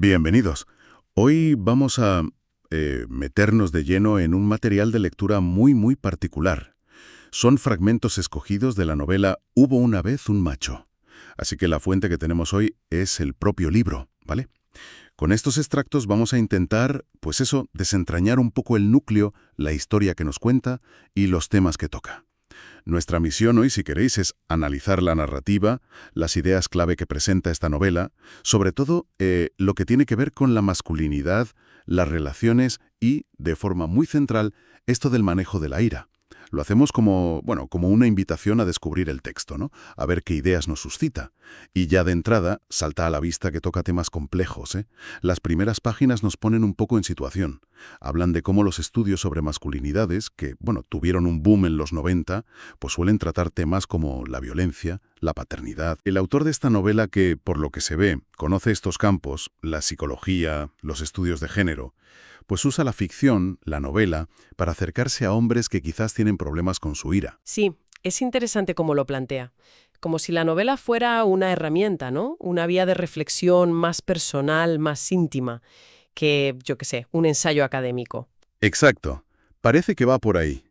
Bienvenidos. Hoy vamos a meternos de lleno en un material de lectura muy particular. Son fragmentos escogidos de la novela Hubo una vez un macho. Así que la fuente que tenemos hoy es el propio libro, ¿vale? Con estos extractos vamos a intentar, pues eso, desentrañar un poco el núcleo, la historia que nos cuenta y los temas que toca. Nuestra misión hoy, si queréis, es analizar la narrativa, las ideas clave que presenta esta novela, sobre todo lo que tiene que ver con la masculinidad, las relaciones y, de forma muy central, esto del manejo de la ira. Lo hacemos como una invitación a descubrir el texto, ¿no? A ver qué ideas nos suscita. Y ya de entrada, salta a la vista que toca temas complejos, ¿eh? Las primeras páginas nos ponen un poco en situación. Hablan de cómo los estudios sobre masculinidades, que, tuvieron un boom en los 90, pues suelen tratar temas como la violencia, la paternidad. El autor de esta novela que, por lo que se ve, conoce estos campos, la psicología, los estudios de género, pues usa la ficción, la novela, para acercarse a hombres que quizás tienen problemas con su ira. Sí, es interesante cómo lo plantea. Como si la novela fuera una herramienta, ¿no? Una vía de reflexión más personal, más íntima, que, yo qué sé, un ensayo académico. Exacto. Parece que va por ahí.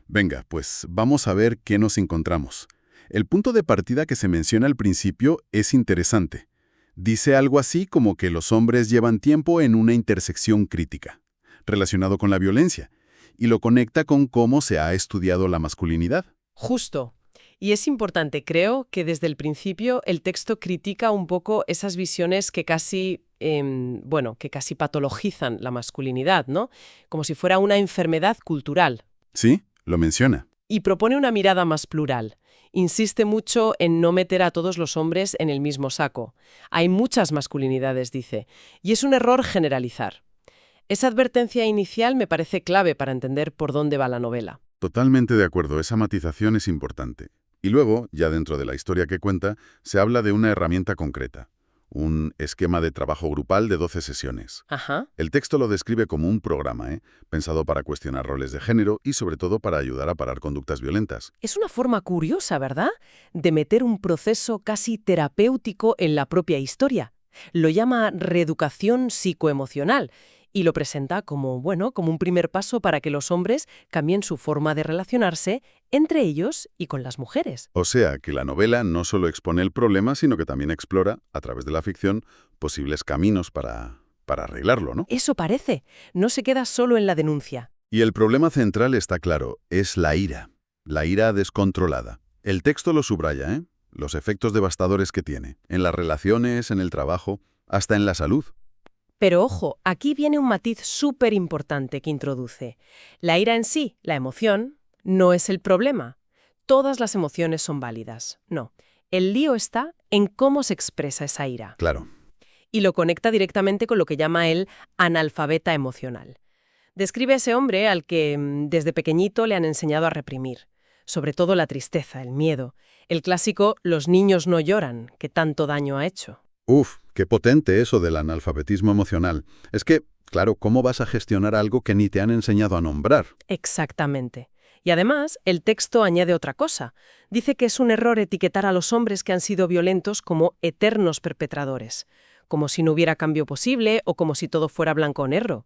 Venga, pues vamos a ver qué nos encontramos. El punto de partida que se menciona al principio es interesante. Dice algo así como que los hombres llevan tiempo en una intersección crítica, relacionado con la violencia, y lo conecta con cómo se ha estudiado la masculinidad. Justo. Y es importante, creo, que desde el principio el texto critica un poco esas visiones que que casi patologizan la masculinidad, ¿no? Como si fuera una enfermedad cultural. Sí, lo menciona. Y propone una mirada más plural. Insiste mucho en no meter a todos los hombres en el mismo saco. Hay muchas masculinidades, dice, y es un error generalizar. Esa advertencia inicial me parece clave para entender por dónde va la novela. Totalmente de acuerdo, esa matización es importante. Y luego, ya dentro de la historia que cuenta, se habla de una herramienta concreta, un esquema de trabajo grupal de 12 sesiones. Ajá. El texto lo describe como un programa, pensado para cuestionar roles de género y sobre todo para ayudar a parar conductas violentas. Es una forma curiosa, ¿verdad?, de meter un proceso casi terapéutico en la propia historia. Lo llama reeducación psicoemocional y lo presenta como un primer paso para que los hombres cambien su forma de relacionarse entre ellos y con las mujeres. O sea, que la novela no solo expone el problema, sino que también explora, a través de la ficción, posibles caminos para arreglarlo, ¿no? Eso parece. No se queda solo en la denuncia. Y el problema central está claro, es la ira descontrolada. El texto lo subraya, los efectos devastadores que tiene, en las relaciones, en el trabajo, hasta en la salud. Pero ojo, aquí viene un matiz súper importante que introduce. La ira en sí, la emoción, no es el problema. Todas las emociones son válidas. No. El lío está en cómo se expresa esa ira. Claro. Y lo conecta directamente con lo que llama el analfabeta emocional. Describe a ese hombre al que desde pequeñito le han enseñado a reprimir. Sobre todo la tristeza, el miedo. El clásico «los niños no lloran», que tanto daño ha hecho. Uf, qué potente eso del analfabetismo emocional. Es que, claro, ¿cómo vas a gestionar algo que ni te han enseñado a nombrar? Exactamente. Y además, el texto añade otra cosa. Dice que es un error etiquetar a los hombres que han sido violentos como eternos perpetradores, como si no hubiera cambio posible o como si todo fuera blanco o negro.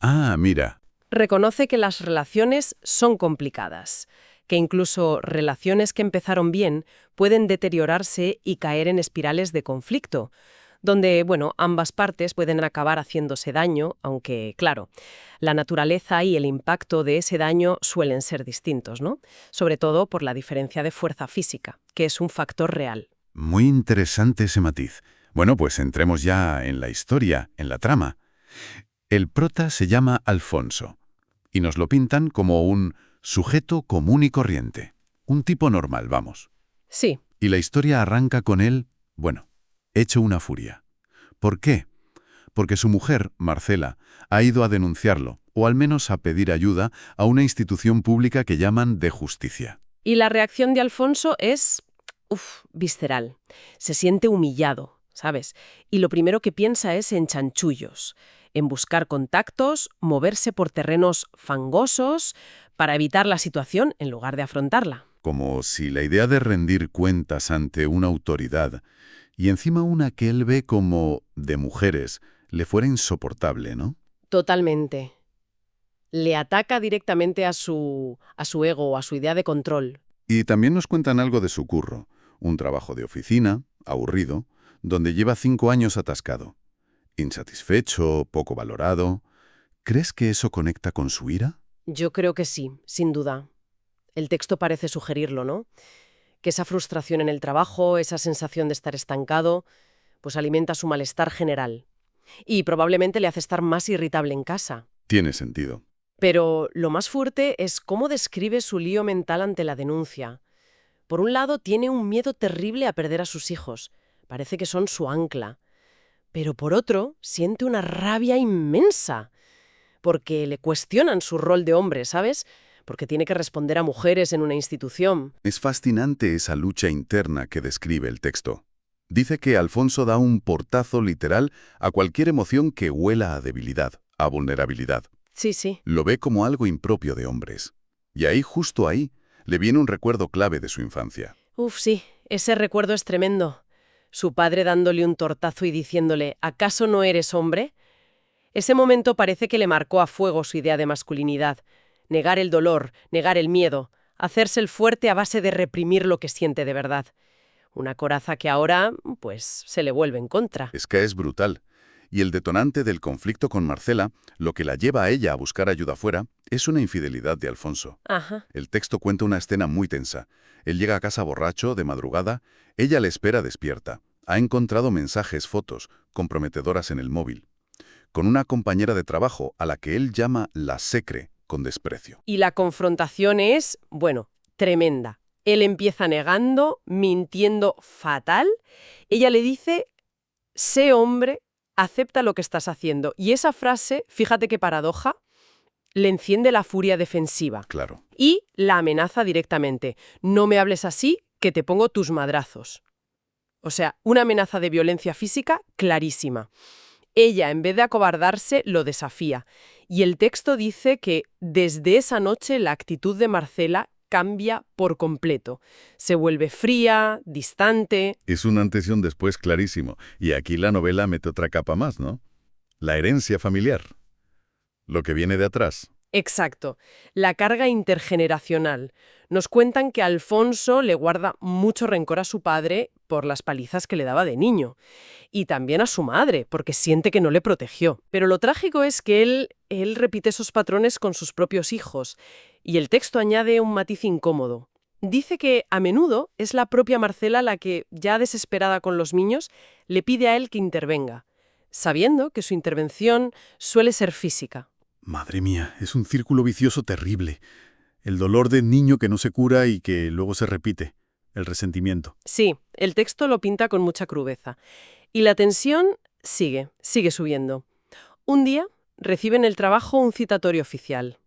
Ah, mira. Reconoce que las relaciones son complicadas, que incluso relaciones que empezaron bien pueden deteriorarse y caer en espirales de conflicto, donde, ambas partes pueden acabar haciéndose daño, aunque, claro, la naturaleza y el impacto de ese daño suelen ser distintos, ¿no? Sobre todo por la diferencia de fuerza física, que es un factor real. Muy interesante ese matiz. Bueno, pues entremos ya en la historia, en la trama. El prota se llama Alfonso, y nos lo pintan como un sujeto común y corriente. Un tipo normal, vamos. Sí. Y la historia arranca con él, hecho una furia. ¿Por qué? Porque su mujer, Marcela, ha ido a denunciarlo, o al menos a pedir ayuda, a una institución pública que llaman de justicia. Y la reacción de Alfonso es, visceral. Se siente humillado, ¿sabes? Y lo primero que piensa es en chanchullos, en buscar contactos, moverse por terrenos fangosos para evitar la situación en lugar de afrontarla. Como si la idea de rendir cuentas ante una autoridad, y encima una que él ve como de mujeres, le fuera insoportable, ¿no? Totalmente. Le ataca directamente a su ego, a su idea de control. Y también nos cuentan algo de su curro, un trabajo de oficina, aburrido, donde lleva 5 años atascado. Insatisfecho, poco valorado. ¿Crees que eso conecta con su ira? Yo creo que sí, sin duda. El texto parece sugerirlo, ¿no? Que esa frustración en el trabajo, esa sensación de estar estancado, pues alimenta su malestar general. Y probablemente le hace estar más irritable en casa. Tiene sentido. Pero lo más fuerte es cómo describe su lío mental ante la denuncia. Por un lado, tiene un miedo terrible a perder a sus hijos. Parece que son su ancla. Pero por otro, siente una rabia inmensa. Porque le cuestionan su rol de hombre, ¿sabes? Porque tiene que responder a mujeres en una institución. Es fascinante esa lucha interna que describe el texto. Dice que Alfonso da un portazo literal a cualquier emoción que huela a debilidad, a vulnerabilidad. Sí, sí. Lo ve como algo impropio de hombres. Y ahí, justo ahí, le viene un recuerdo clave de su infancia. Uf, sí, ese recuerdo es tremendo. Su padre dándole un tortazo y diciéndole, ¿acaso no eres hombre? Ese momento parece que le marcó a fuego su idea de masculinidad. Negar el dolor, negar el miedo, hacerse el fuerte a base de reprimir lo que siente de verdad. Una coraza que ahora, pues, se le vuelve en contra. Es que es brutal. Y el detonante del conflicto con Marcela, lo que la lleva a ella a buscar ayuda fuera, es una infidelidad de Alfonso. Ajá. El texto cuenta una escena muy tensa. Él llega a casa borracho, de madrugada, ella le espera despierta. Ha encontrado mensajes, fotos, comprometedoras en el móvil, con una compañera de trabajo a la que él llama la secre, con desprecio. Y la confrontación es, bueno, tremenda. Él empieza negando, mintiendo fatal. Ella le dice, sé hombre, acepta lo que estás haciendo. Y esa frase, fíjate qué paradoja, le enciende la furia defensiva. Claro. Y la amenaza directamente. No me hables así, que te pongo tus madrazos. O sea, una amenaza de violencia física clarísima. Ella, en vez de acobardarse, lo desafía. Y el texto dice que desde esa noche la actitud de Marcela cambia por completo. Se vuelve fría, distante. Es un antes y un después clarísimo. Y aquí la novela mete otra capa más, ¿no? La herencia familiar. Lo que viene de atrás. Exacto. La carga intergeneracional. Nos cuentan que Alfonso le guarda mucho rencor a su padre por las palizas que le daba de niño. Y también a su madre, porque siente que no le protegió. Pero lo trágico es que él repite esos patrones con sus propios hijos. Y el texto añade un matiz incómodo. Dice que a menudo es la propia Marcela la que, ya desesperada con los niños, le pide a él que intervenga, sabiendo que su intervención suele ser física. Madre mía, es un círculo vicioso terrible. El dolor del niño que no se cura y que luego se repite. El resentimiento. Sí, el texto lo pinta con mucha crudeza. Y la tensión sigue subiendo. Un día recibe en el trabajo un citatorio oficial.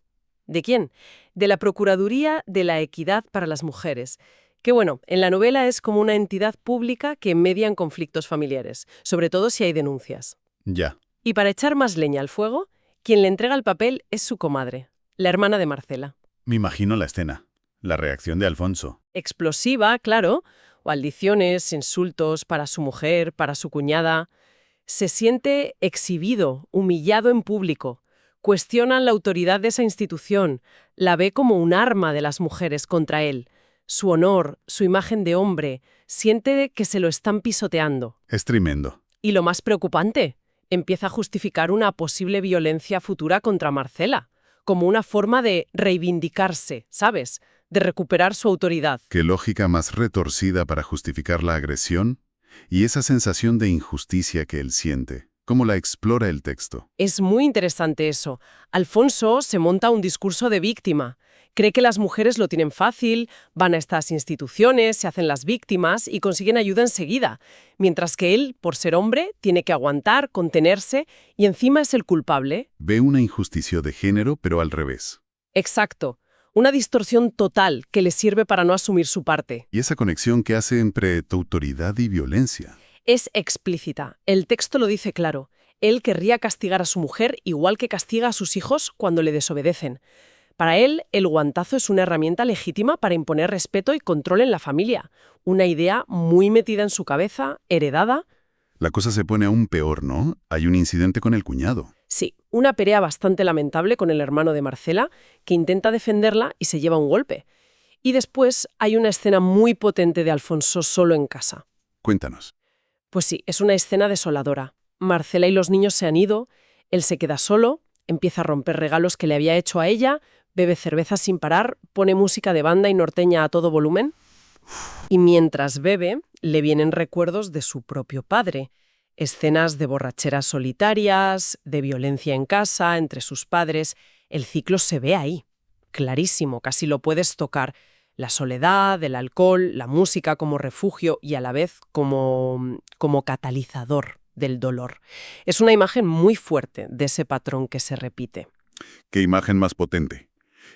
¿De quién? De la Procuraduría de la Equidad para las Mujeres, que bueno, en la novela es como una entidad pública que media en conflictos familiares, sobre todo si hay denuncias. Ya. Y para echar más leña al fuego, quien le entrega el papel es su comadre, la hermana de Marcela. Me imagino la escena. La reacción de Alfonso. Explosiva, claro, maldiciones, insultos para su mujer, para su cuñada. Se siente exhibido, humillado en público. Cuestionan la autoridad de esa institución, la ve como un arma de las mujeres contra él. Su honor, su imagen de hombre, siente que se lo están pisoteando. Es tremendo. Y lo más preocupante, empieza a justificar una posible violencia futura contra Marcela, como una forma de reivindicarse, ¿sabes?, de recuperar su autoridad. ¿Qué lógica más retorcida para justificar la agresión? Y esa sensación de injusticia que él siente. ¿Cómo la explora el texto? Es muy interesante eso. Alfonso se monta un discurso de víctima. Cree que las mujeres lo tienen fácil, van a estas instituciones, se hacen las víctimas y consiguen ayuda enseguida, mientras que él, por ser hombre, tiene que aguantar, contenerse y encima es el culpable. Ve una injusticia de género, pero al revés. Exacto. Una distorsión total que le sirve para no asumir su parte. Y esa conexión que hace entre tu autoridad y violencia. Es explícita. El texto lo dice claro. Él querría castigar a su mujer igual que castiga a sus hijos cuando le desobedecen. Para él, el guantazo es una herramienta legítima para imponer respeto y control en la familia. Una idea muy metida en su cabeza, heredada. La cosa se pone aún peor, ¿no? Hay un incidente con el cuñado. Sí, una pelea bastante lamentable con el hermano de Marcela, que intenta defenderla y se lleva un golpe. Y después hay una escena muy potente de Alfonso solo en casa. Cuéntanos. Pues sí, es una escena desoladora. Marcela y los niños se han ido, él se queda solo, empieza a romper regalos que le había hecho a ella, bebe cerveza sin parar, pone música de banda y norteña a todo volumen. Y mientras bebe, le vienen recuerdos de su propio padre. Escenas de borracheras solitarias, de violencia en casa, entre sus padres. El ciclo se ve ahí, clarísimo, casi lo puedes tocar. La soledad, el alcohol, la música como refugio y a la vez como catalizador del dolor. Es una imagen muy fuerte de ese patrón que se repite. Qué imagen más potente.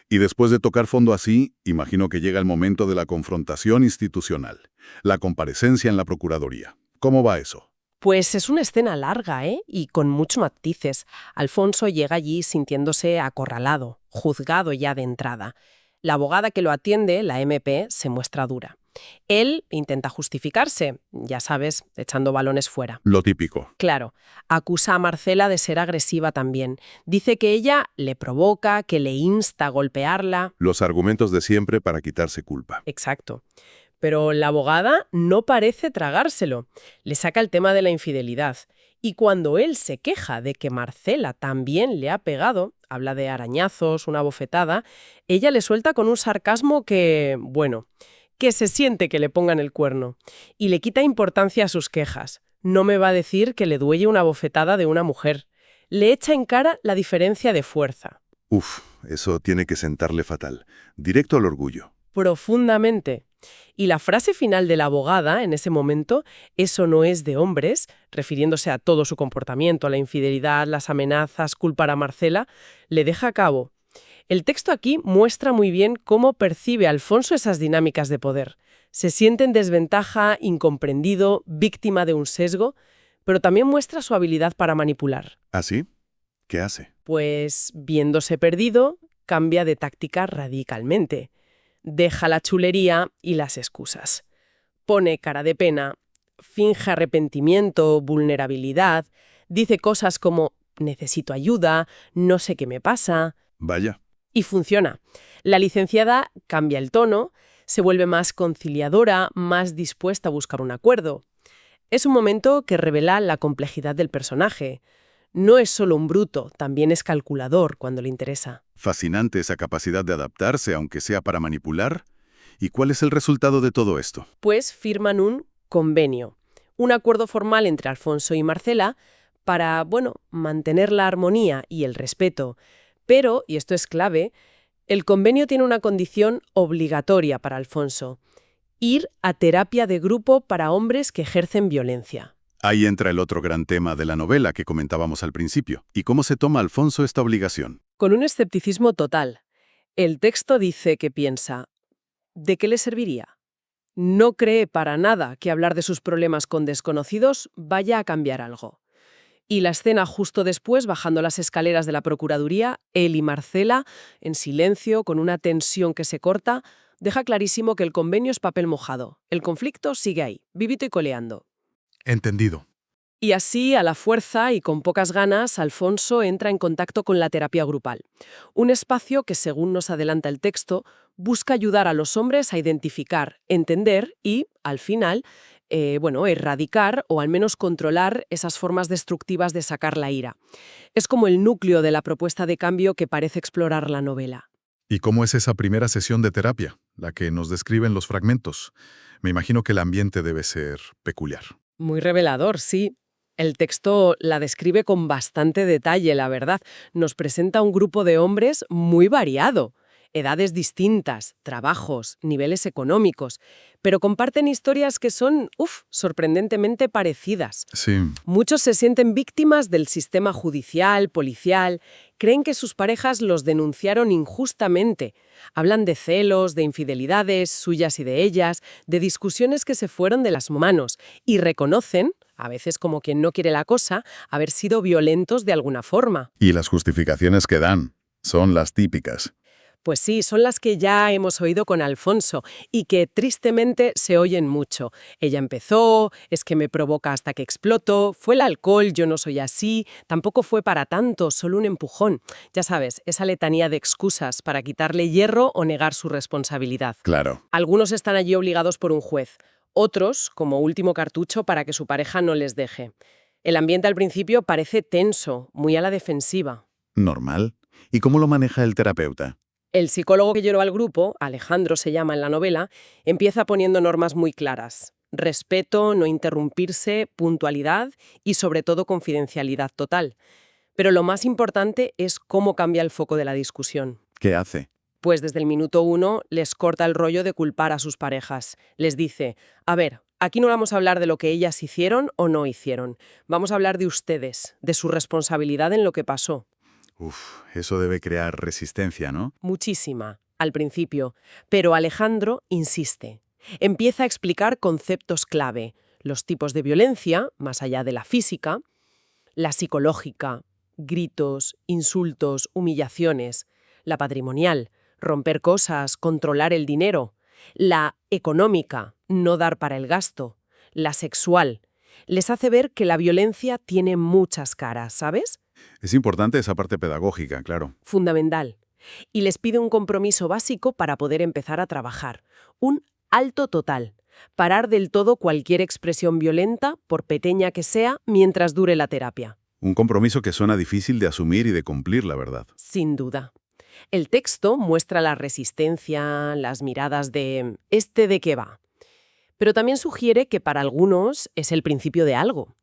Y después de tocar fondo así, imagino que llega el momento de la confrontación institucional, la comparecencia en la Procuraduría. ¿Cómo va eso? Pues es una escena larga, y con muchos matices. Alfonso llega allí sintiéndose acorralado, juzgado ya de entrada. La abogada que lo atiende, la MP, se muestra dura. Él intenta justificarse, ya sabes, echando balones fuera. Lo típico. Claro, acusa a Marcela de ser agresiva también. Dice que ella le provoca, que le insta a golpearla. Los argumentos de siempre para quitarse culpa. Exacto. Pero la abogada no parece tragárselo. Le saca el tema de la infidelidad. Y cuando él se queja de que Marcela también le ha pegado, habla de arañazos, una bofetada, ella le suelta con un sarcasmo que, bueno, que se siente que le pongan el cuerno. Y le quita importancia a sus quejas. No me va a decir que le duele una bofetada de una mujer. Le echa en cara la diferencia de fuerza. Uf, eso tiene que sentarle fatal. Directo al orgullo. Profundamente. Y la frase final de la abogada, en ese momento, eso no es de hombres, refiriéndose a todo su comportamiento, a la infidelidad, las amenazas, culpar a Marcela, le deja a cabo. El texto aquí muestra muy bien cómo percibe Alfonso esas dinámicas de poder. Se siente en desventaja, incomprendido, víctima de un sesgo, pero también muestra su habilidad para manipular. ¿Ah, sí? ¿Qué hace? Pues, viéndose perdido, cambia de táctica radicalmente. Deja la chulería y las excusas. Pone cara de pena, finge arrepentimiento, vulnerabilidad, dice cosas como necesito ayuda, no sé qué me pasa. Vaya. Y funciona. La licenciada cambia el tono, se vuelve más conciliadora, más dispuesta a buscar un acuerdo. Es un momento que revela la complejidad del personaje. No es solo un bruto, también es calculador cuando le interesa. Fascinante esa capacidad de adaptarse, aunque sea para manipular. ¿Y cuál es el resultado de todo esto? Pues firman un convenio, un acuerdo formal entre Alfonso y Marcela para, mantener la armonía y el respeto. Pero, y esto es clave, el convenio tiene una condición obligatoria para Alfonso: ir a terapia de grupo para hombres que ejercen violencia. Ahí entra el otro gran tema de la novela que comentábamos al principio. ¿Y cómo se toma Alfonso esta obligación? Con un escepticismo total. El texto dice que piensa, ¿de qué le serviría? No cree para nada que hablar de sus problemas con desconocidos vaya a cambiar algo. Y la escena justo después, bajando las escaleras de la Procuraduría, él y Marcela, en silencio, con una tensión que se corta, deja clarísimo que el convenio es papel mojado. El conflicto sigue ahí, vivito y coleando. Entendido. Y así, a la fuerza y con pocas ganas, Alfonso entra en contacto con la terapia grupal. Un espacio que, según nos adelanta el texto, busca ayudar a los hombres a identificar, entender y, al final, erradicar o al menos controlar esas formas destructivas de sacar la ira. Es como el núcleo de la propuesta de cambio que parece explorar la novela. ¿Y cómo es esa primera sesión de terapia, la que nos describen los fragmentos? Me imagino que el ambiente debe ser peculiar. Muy revelador, sí. El texto la describe con bastante detalle, la verdad. Nos presenta un grupo de hombres muy variado. Edades distintas, trabajos, niveles económicos, pero comparten historias que son, sorprendentemente parecidas. Sí. Muchos se sienten víctimas del sistema judicial, policial, creen que sus parejas los denunciaron injustamente. Hablan de celos, de infidelidades suyas y de ellas, de discusiones que se fueron de las manos y reconocen, a veces como quien no quiere la cosa, haber sido violentos de alguna forma. Y las justificaciones que dan son las típicas. Pues sí, son las que ya hemos oído con Alfonso y que tristemente se oyen mucho. Ella empezó, es que me provoca hasta que exploto, fue el alcohol, yo no soy así, tampoco fue para tanto, solo un empujón. Ya sabes, esa letanía de excusas para quitarle hierro o negar su responsabilidad. Claro. Algunos están allí obligados por un juez, otros como último cartucho para que su pareja no les deje. El ambiente al principio parece tenso, muy a la defensiva. Normal. ¿Y cómo lo maneja el terapeuta? El psicólogo que llegó al grupo, Alejandro se llama en la novela, empieza poniendo normas muy claras. Respeto, no interrumpirse, puntualidad y sobre todo confidencialidad total. Pero lo más importante es cómo cambia el foco de la discusión. ¿Qué hace? Pues desde el minuto 1 les corta el rollo de culpar a sus parejas. Les dice, a ver, aquí no vamos a hablar de lo que ellas hicieron o no hicieron. Vamos a hablar de ustedes, de su responsabilidad en lo que pasó. Eso debe crear resistencia, ¿no? Muchísima, al principio, pero Alejandro insiste. Empieza a explicar conceptos clave, los tipos de violencia, más allá de la física, la psicológica, gritos, insultos, humillaciones, la patrimonial, romper cosas, controlar el dinero, la económica, no dar para el gasto, la sexual. Les hace ver que la violencia tiene muchas caras, ¿sabes? Es importante esa parte pedagógica, claro. Fundamental. Y les pide un compromiso básico para poder empezar a trabajar. Un alto total. Parar del todo cualquier expresión violenta, por pequeña que sea, mientras dure la terapia. Un compromiso que suena difícil de asumir y de cumplir, la verdad. Sin duda. El texto muestra la resistencia, las miradas de ¿este de qué va? Pero también sugiere que para algunos es el principio de algo.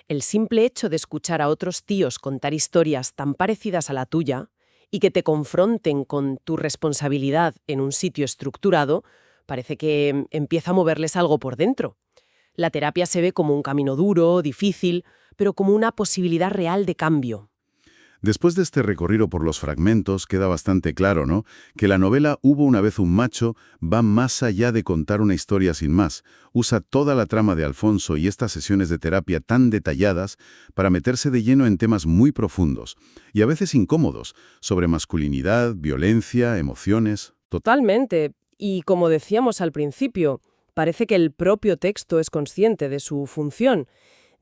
El simple hecho de escuchar a otros tíos contar historias tan parecidas a la tuya y que te confronten con tu responsabilidad en un sitio estructurado, parece que empieza a moverles algo por dentro. La terapia se ve como un camino duro, difícil, pero como una posibilidad real de cambio. Después de este recorrido por los fragmentos, queda bastante claro, ¿no?, que la novela Hubo una vez un macho va más allá de contar una historia sin más. Usa toda la trama de Alfonso y estas sesiones de terapia tan detalladas para meterse de lleno en temas muy profundos y a veces incómodos, sobre masculinidad, violencia, emociones. Totalmente. Y como decíamos al principio, parece que el propio texto es consciente de su función.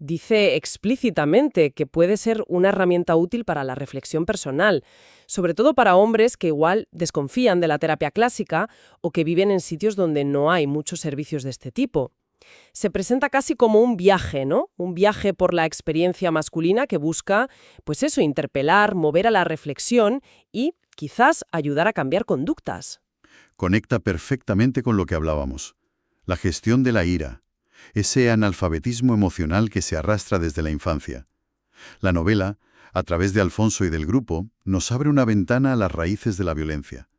Dice explícitamente que puede ser una herramienta útil para la reflexión personal, sobre todo para hombres que igual desconfían de la terapia clásica o que viven en sitios donde no hay muchos servicios de este tipo. Se presenta casi como un viaje, ¿no? Un viaje por la experiencia masculina que busca, pues eso, interpelar, mover a la reflexión y quizás ayudar a cambiar conductas. Conecta perfectamente con lo que hablábamos. La gestión de la ira. Ese analfabetismo emocional que se arrastra desde la infancia. La novela, a través de Alfonso y del grupo, nos abre una ventana a las raíces de la violencia.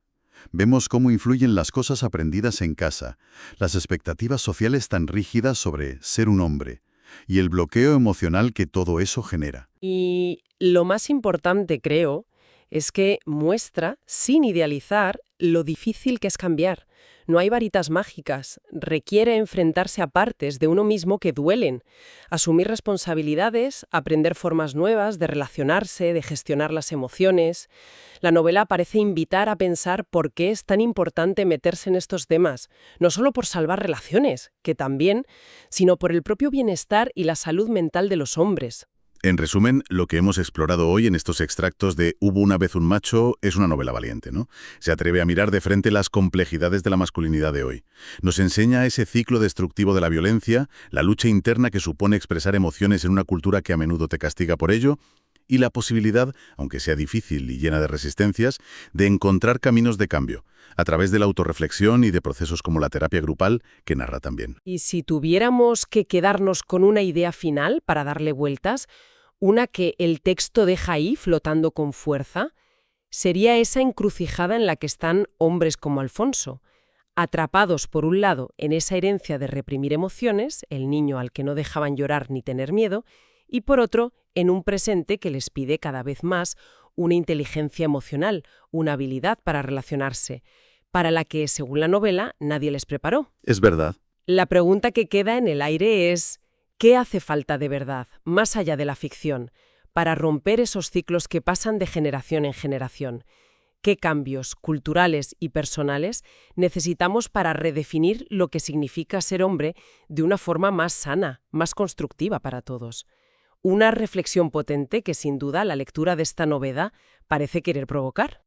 Vemos cómo influyen las cosas aprendidas en casa, las expectativas sociales tan rígidas sobre ser un hombre, y el bloqueo emocional que todo eso genera. Y lo más importante, creo, es que muestra, sin idealizar, lo difícil que es cambiar. No hay varitas mágicas. Requiere enfrentarse a partes de uno mismo que duelen, asumir responsabilidades, aprender formas nuevas de relacionarse, de gestionar las emociones. La novela parece invitar a pensar por qué es tan importante meterse en estos temas, no solo por salvar relaciones, que también, sino por el propio bienestar y la salud mental de los hombres. En resumen, lo que hemos explorado hoy en estos extractos de Hubo una vez un macho es una novela valiente, ¿no? Se atreve a mirar de frente las complejidades de la masculinidad de hoy. Nos enseña ese ciclo destructivo de la violencia, la lucha interna que supone expresar emociones en una cultura que a menudo te castiga por ello, y la posibilidad, aunque sea difícil y llena de resistencias, de encontrar caminos de cambio, a través de la autorreflexión y de procesos como la terapia grupal, que narra también. Y si tuviéramos que quedarnos con una idea final para darle vueltas, una que el texto deja ahí flotando con fuerza, sería esa encrucijada en la que están hombres como Alfonso, atrapados por un lado en esa herencia de reprimir emociones, el niño al que no dejaban llorar ni tener miedo, y por otro, en un presente que les pide cada vez más una inteligencia emocional, una habilidad para relacionarse, para la que, según la novela, nadie les preparó. Es verdad. La pregunta que queda en el aire es: ¿qué hace falta de verdad, más allá de la ficción, para romper esos ciclos que pasan de generación en generación? qué cambios culturales y personales necesitamos para redefinir lo que significa ser hombre de una forma más sana, más constructiva para todos. Una reflexión potente que sin duda la lectura de esta novela parece querer provocar.